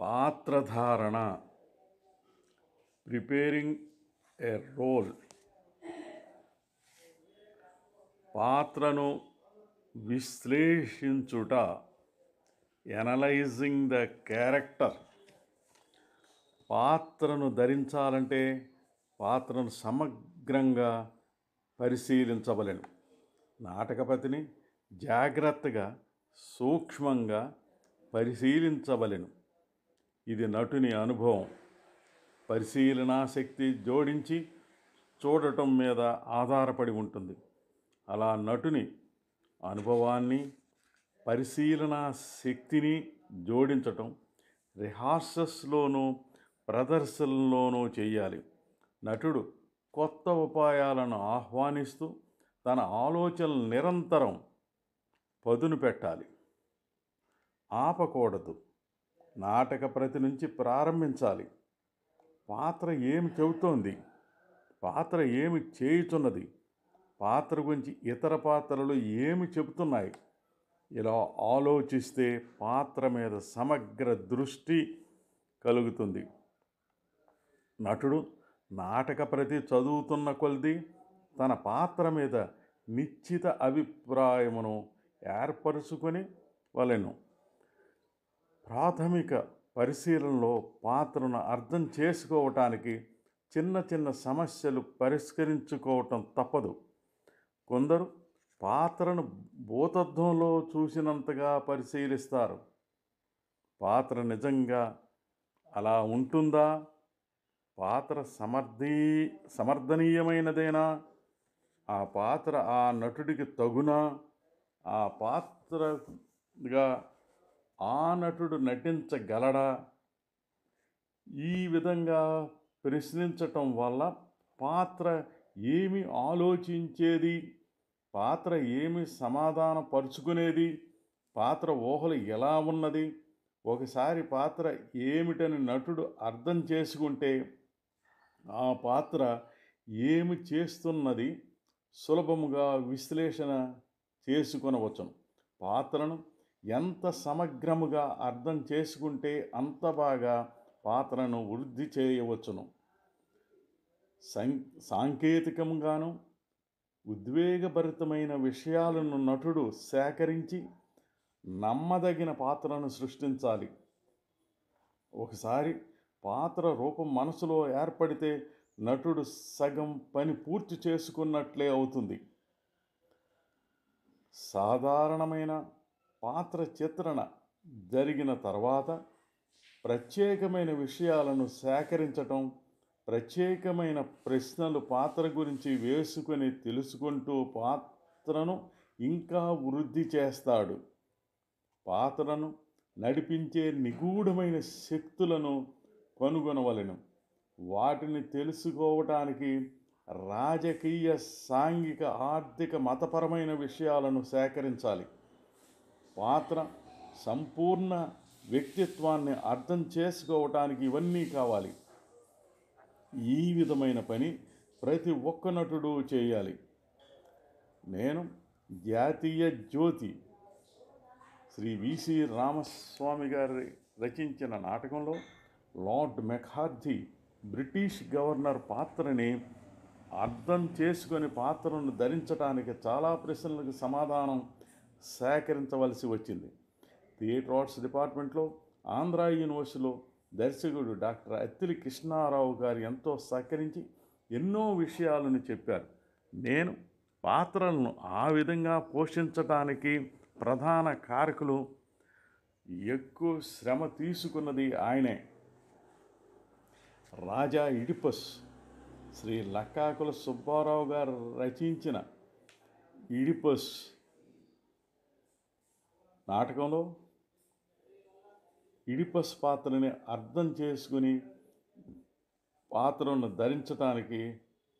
పాత్రధారణ preparing ఏ role. పాత్రను విశ్లేషించుట, analysing the character. పాత్రను ధరించాలంటే పాత్రను సమగ్రంగా పరిశీలించవలెను. నాటకపతిని జాగ్రత్తగా సూక్ష్మంగా పరిశీలించవలెను. ఇది నటుని అనుభవం, పరిశీలనాశక్తి జోడించి చూడటం మీద ఆధారపడి ఉంటుంది. అలా నటుని అనుభవాన్ని, పరిశీలనా శక్తిని జోడించటం రిహార్సల్స్లోనూ ప్రదర్శనలోనూ చేయాలి. నటుడు కొత్త ఉపాయాలను ఆహ్వానిస్తూ తన ఆలోచనలు నిరంతరం పదును పెట్టాలి, ఆపకూడదు. నాటక ప్రతి నుంచి ప్రారంభించాలి. పాత్ర ఏమి చెబుతోంది, పాత్ర ఏమి చేయుచున్నది, పాత్ర గురించి ఇతర పాత్రలు ఏమి చెబుతున్నాయి, ఇలా ఆలోచిస్తే పాత్ర మీద సమగ్ర దృష్టి కలుగుతుంది. నటుడు నాటక ప్రతి చదువుతున్న కొలది తన పాత్ర మీద నిశ్చిత అభిప్రాయమును ఏర్పరుచుకొని వలెను. ప్రాథమిక పరిశీలనలో పాత్రను అర్థం చేసుకోవటానికి చిన్న చిన్న సమస్యలు పరిష్కరించుకోవటం తప్పదు. కొందరు పాత్రను భూతద్దంలో చూసినంతగా పరిశీలిస్తారు. పాత్ర నిజంగా అలా ఉంటుందా? పాత్ర సమర్థనీయమైనదేనా? ఆ పాత్ర ఆ నటుడికి తగునా? ఆ పాత్రగా ఆ నటుడు నటించగలడా? ఈ విధంగా ప్రశ్నించటం వల్ల పాత్ర ఏమి ఆలోచించేది, పాత్ర ఏమి సమాధానపరుచుకునేది, పాత్ర ఊహలు ఎలా ఉన్నది, ఒకసారి పాత్ర ఏమిటని నటుడు అర్థం చేసుకుంటే ఆ పాత్ర ఏమి చేస్తున్నది సులభముగా విశ్లేషణ చేసుకొనవచ్చును. పాత్రను ఎంత సమగ్రముగా అర్థం చేసుకుంటే అంత బాగా పాత్రను వృద్ధి చేయవచ్చును. సాంకేతికంగాను ఉద్వేగభరితమైన విషయాలను నటుడు సేకరించి నమ్మదగిన పాత్రను సృష్టించాలి. ఒకసారి పాత్ర రూపం మనసులో ఏర్పడితే నటుడు సగం పని పూర్తి చేసుకున్నట్లే అవుతుంది. సాధారణమైన పాత్ర చిత్రణ జరిగిన తర్వాత ప్రత్యేకమైన విషయాలను సేకరించటం, ప్రత్యేకమైన ప్రశ్నలు పాత్ర గురించి వేసుకొని తెలుసుకుంటూ పాత్రను ఇంకా వృద్ధి చేస్తాడు. పాత్రను నడిపించే నిగూఢమైన శక్తులను కనుగొనవలెను. వాటిని తెలుసుకోవటానికి రాజకీయ, సాంఘిక, ఆర్థిక, మతపరమైన విషయాలను సేకరించాలి. పాత్ర సంపూర్ణ వ్యక్తిత్వాన్ని అర్థం చేసుకోవటానికి ఇవన్నీ కావాలి. ఈ విధమైన పని ప్రతి ఒక్క నటుడు చేయాలి. నేను జాతీయ జ్యోతి శ్రీ వి.సి. రామస్వామి గారి రచించిన నాటకంలో లార్డ్ మెకార్థీ బ్రిటిష్ గవర్నర్ పాత్రని అర్థం చేసుకొని పాత్రను ధరించడానికి చాలా ప్రశ్నలకు సమాధానం సేకరించవలసి వచ్చింది. థియేటర్ ఆర్ట్స్ డిపార్ట్మెంట్లో ఆంధ్ర యూనివర్సిటీలో దర్శకుడు డాక్టర్ అత్తిలి కృష్ణారావు గారు ఎంతో సహకరించి ఎన్నో విషయాలను చెప్పారు. నేను పాత్రలను ఆ విధంగా పోషించడానికి ప్రధాన కారకులు, ఎక్కువ శ్రమ తీసుకున్నది ఆయనే. రాజా ఇడిపస్ శ్రీ లక్కాకుల సుబ్బారావు గారు రచించిన ఇడిపస్ నాటకంలో ఇడిపస్ పాత్రని అర్థం చేసుకుని పాత్రను ధరించడానికి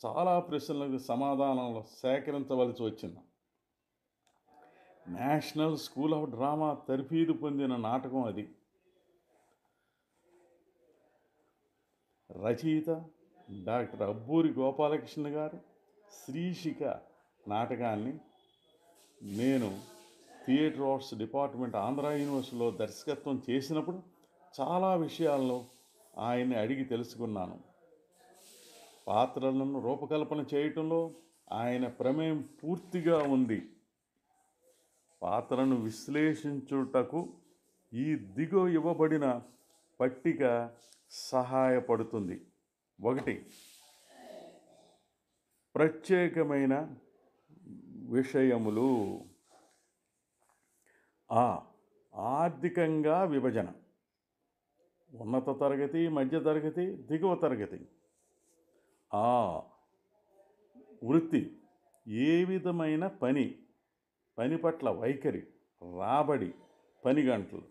చాలా ప్రశ్నలకు సమాధానాలు సేకరించవలసి వచ్చింది. నేషనల్ స్కూల్ ఆఫ్ డ్రామా తర్ఫీదు పొందిన నాటకం అది. రచయిత డాక్టర్ అబ్బూరి గోపాలకృష్ణ గారు శ్రీశిఖ నాటకాన్ని నేను థియేటర్ ఆర్ట్స్ డిపార్ట్మెంట్ ఆంధ్ర యూనివర్సిటీలో దర్శకత్వం చేసినప్పుడు చాలా విషయాలను ఆయన్ని అడిగి తెలుసుకున్నాను. పాత్రలను రూపకల్పన చేయటంలో ఆయన ప్రమేయం పూర్తిగా ఉంది. పాత్రను విశ్లేషించుటకు ఈ దిగువ ఇవ్వబడిన పట్టిక సహాయపడుతుంది. 1. ప్రత్యేకమైన విషయములు. ఆర్థికంగా విభజన. ఉన్నత తరగతి, మధ్య తరగతి, దిగువ తరగతి. వృత్తి. ఏ విధమైన పని పట్ల వైఖరి, రాబడి, పని గంటలు.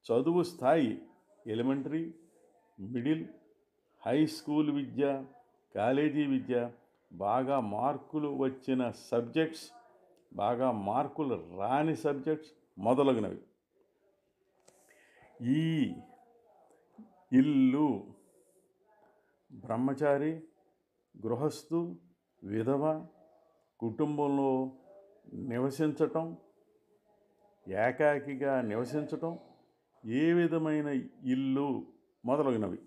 చదువు స్థాయి. ఎలిమెంటరీ, మిడిల్, హై స్కూల్ విద్య, కాలేజీ విద్య, బాగా మార్కులు వచ్చిన సబ్జెక్ట్స్, బాగా మార్కులు రాని సబ్జెక్ట్స్ మొదలగునవి. ఈ ఇల్లు. బ్రహ్మచారి, గృహస్థు, విధవ, కుటుంబంలో నివసించటం, ఏకాకిగా నివసించటం, ఏ విధమైన ఇల్లు మొదలగునవి.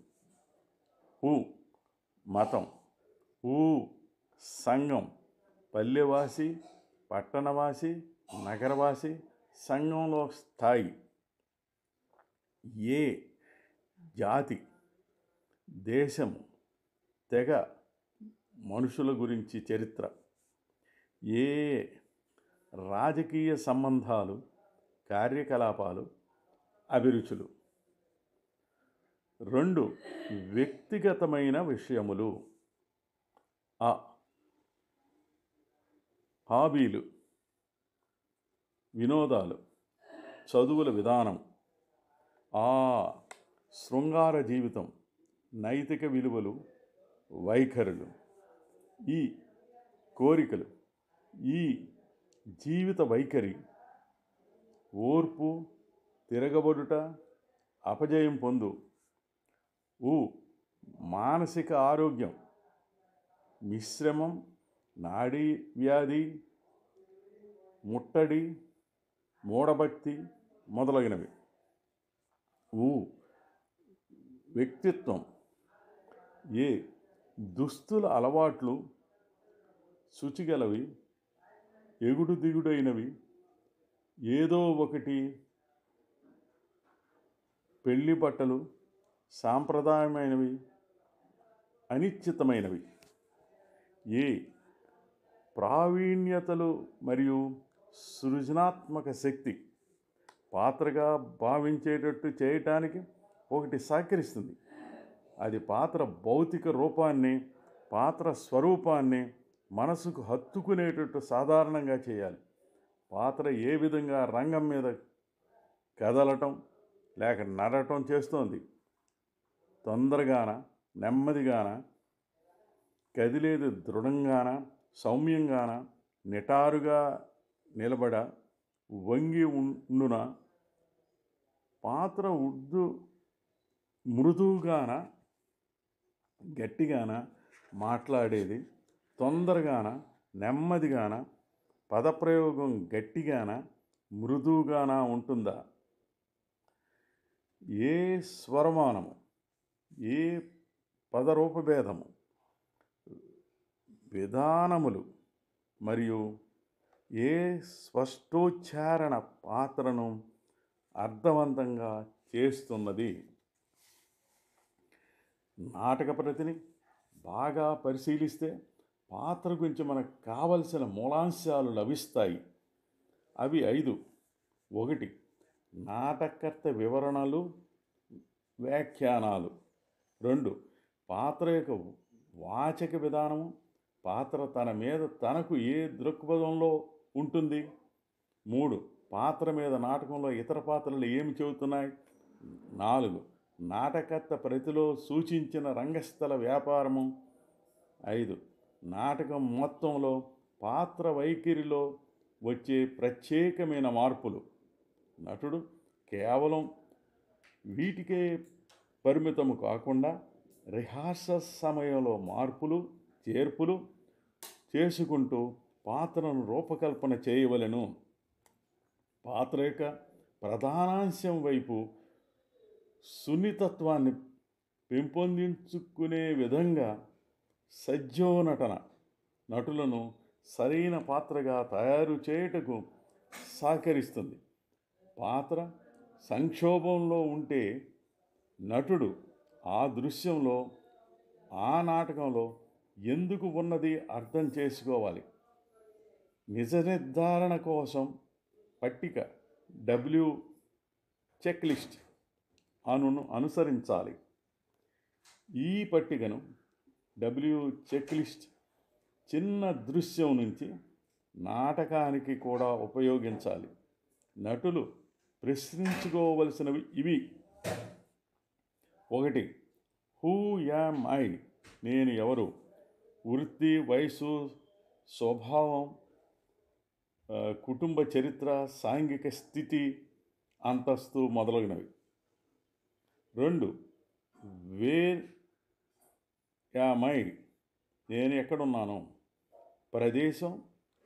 మతం. సంఘం. పల్లెవాసి, పట్టణవాసి, నగరవాసి, సంఘంలో స్థాయి. జాతి. దేశము, తెగ, మనుషుల గురించి చరిత్ర. రాజకీయ సంబంధాలు, కార్యకలాపాలు, అభిరుచులు. 2. వ్యక్తిగతమైన విషయములు. హాబీలు, వినోదాలు, చదువుల విధానం. శృంగార జీవితం, నైతిక విలువలు, వైఖరులు. కోరికలు. జీవిత వైఖరి, ఓర్పు, తిరగబడుట, అపజయం పొందు. మానసిక ఆరోగ్యం, మిశ్రమం, నాడీ వ్యాధి, ముట్టడి, మూఢభక్తి మొదలగినవి. వ్యక్తిత్వం. దుస్తుల అలవాట్లు, శుచిగలవి, ఎగుడు దిగుడైనవి, ఏదో ఒకటి, పెళ్లి బట్టలు, సాంప్రదాయమైనవి, అనిశ్చితమైనవి. ప్రావీణ్యతలు మరియు సృజనాత్మక శక్తి. పాత్రగా భావించేటట్టు చేయటానికి ఒకటి సహకరిస్తుంది. అది పాత్ర భౌతిక రూపాన్ని, పాత్ర స్వరూపాన్ని మనసుకు హత్తుకునేటట్టు సాధారణంగా చేయాలి. పాత్ర ఏ విధంగా రంగం మీద కదలటం లేక నడటం చేస్తోంది, తొందరగాన, నెమ్మదిగాన, కదిలేది దృఢంగాన, సౌమ్యంగాన, నిటారుగా నిలబడ, వంగి ఉండున, పాత్ర మృదువుగాన, గట్టిగాన మాట్లాడేది, తొందరగాన, నెమ్మదిగాన, పదప్రయోగం గట్టిగాన, మృదువుగాన ఉంటుందా? ఏ స్వరమానము, ఏ పదరూపభేదము, విధానములు మరియు ఏ స్పష్టోచ్చారణ పాత్రను అర్థవంతంగా చేస్తున్నది. నాటక ప్రతిని బాగా పరిశీలిస్తే పాత్ర గురించి మనకు కావలసిన మూలాంశాలు లభిస్తాయి. అవి 5. 1. నాటకర్త వివరణలు, వ్యాఖ్యానాలు. 2. పాత్ర యొక్క వాచక విధానము, పాత్ర తన మీద తనకు ఏ దృక్పథంలో ఉంటుంది. 3. పాత్ర మీద నాటకంలో ఇతర పాత్రలు ఏమి చెబుతున్నాయి. 4. నాటకర్త ప్రతిలో సూచించిన రంగస్థల వ్యాపారము. 5. నాటకం మొత్తంలో పాత్ర వైఖరిలో వచ్చే ప్రత్యేకమైన మార్పులు. నటుడు కేవలం వీటికే పరిమితము కాకుండా రిహార్సల్ సమయంలో మార్పులు, చేర్పులు చేసుకుంటూ పాత్రను రూపకల్పన చేయవలెను. పాత్ర యొక్క ప్రధానాంశం వైపు సున్నితత్వాన్ని పెంపొందించుకునే విధంగా సజ్జోనటన నటులను సరైన పాత్రగా తయారు చేయుటకు సహకరిస్తుంది. పాత్ర సంక్షోభంలో ఉంటే నటుడు ఆ దృశ్యంలో, ఆ నాటకంలో ఎందుకు ఉన్నది అర్థం చేసుకోవాలి. నిజ నిర్ధారణ కోసం పట్టిక డబ్ల్యూ చెక్ లిస్ట్ అనుసరించాలి. ఈ పట్టికను డబ్ల్యూ చెక్ లిస్ట్ చిన్న దృశ్యం నుంచి నాటకానికి కూడా ఉపయోగించాలి. నటులు ప్రశ్నించుకోవలసినవి ఇవి: 1. Who am I? నేను ఎవరు? వృత్తి, వయసు, స్వభావం, కుటుంబ చరిత్ర, సాంఘిక స్థితి, అంతస్తు మొదలగునవి. 2. Where am I? నేను ఎక్కడున్నాను? ప్రదేశం,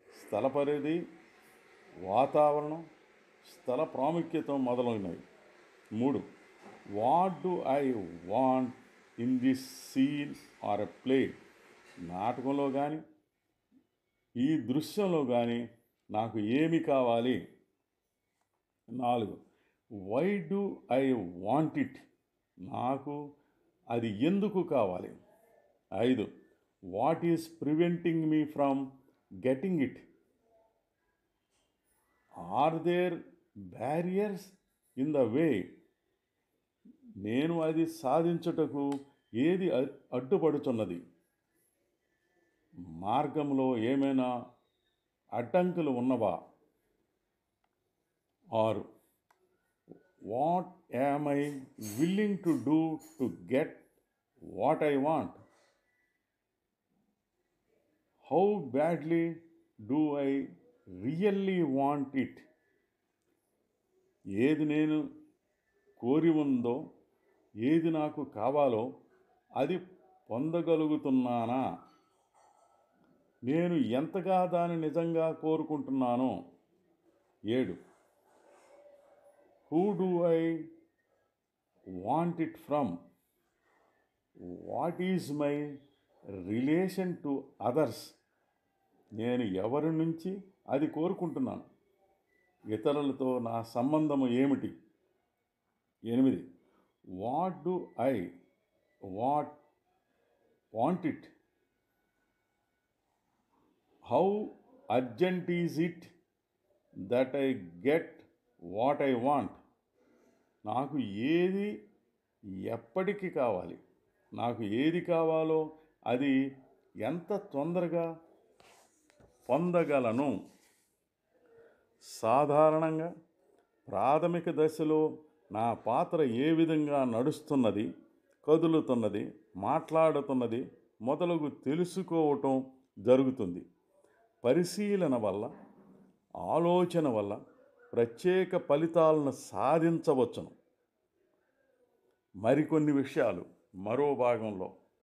స్థల పరిధి, వాతావరణం, స్థల ప్రాముఖ్యత మొదలైనవి. 3. What do I want in this scene or a play? నాటకంలో కానీ ఈ దృశ్యంలో కానీ నాకు ఏమి కావాలి? 4. Why do I want it? నాకు అది ఎందుకు కావాలి? 5. What is preventing me from getting it? Are there barriers in the way? నేను అది సాధించుటకు ఏది అడ్డుపడుతున్నది? మార్గంలో ఏమైనా అడ్డంకులు ఉన్నవా? 6. What am I willing to do to get what I want? How badly do I really want it? ఏది నేను కోరి ఉందో, ఏది నాకు కావాలో అది పొందగలుగుతున్నానా? నేను ఎంతగా దాన్ని నిజంగా కోరుకుంటున్నానో? 7. Who do I want it from? What is my relation to others? నేను ఎవరి నుంచి అది కోరుకుంటున్నాను? ఇతరులతో నా సంబంధము ఏమిటి? 8. What do I want it? How urgent is it that I get what I want? నాకు ఏది ఎప్పటికి కావాలి? నాకు ఏది కావాలో అది ఎంత తొందరగా పొందగలను? సాధారణంగా ప్రాథమిక దశలో నా పాత్ర ఏ విధంగా నడుస్తున్నది, కదులుతున్నది, మాట్లాడుతున్నది మొదలగు తెలుసుకోవటం జరుగుతుంది. పరిశీలన వల్ల, ఆలోచన వల్ల ప్రత్యేక ఫలితాలను సాధించవచ్చును. మరికొన్ని విషయాలు మరో భాగంలో.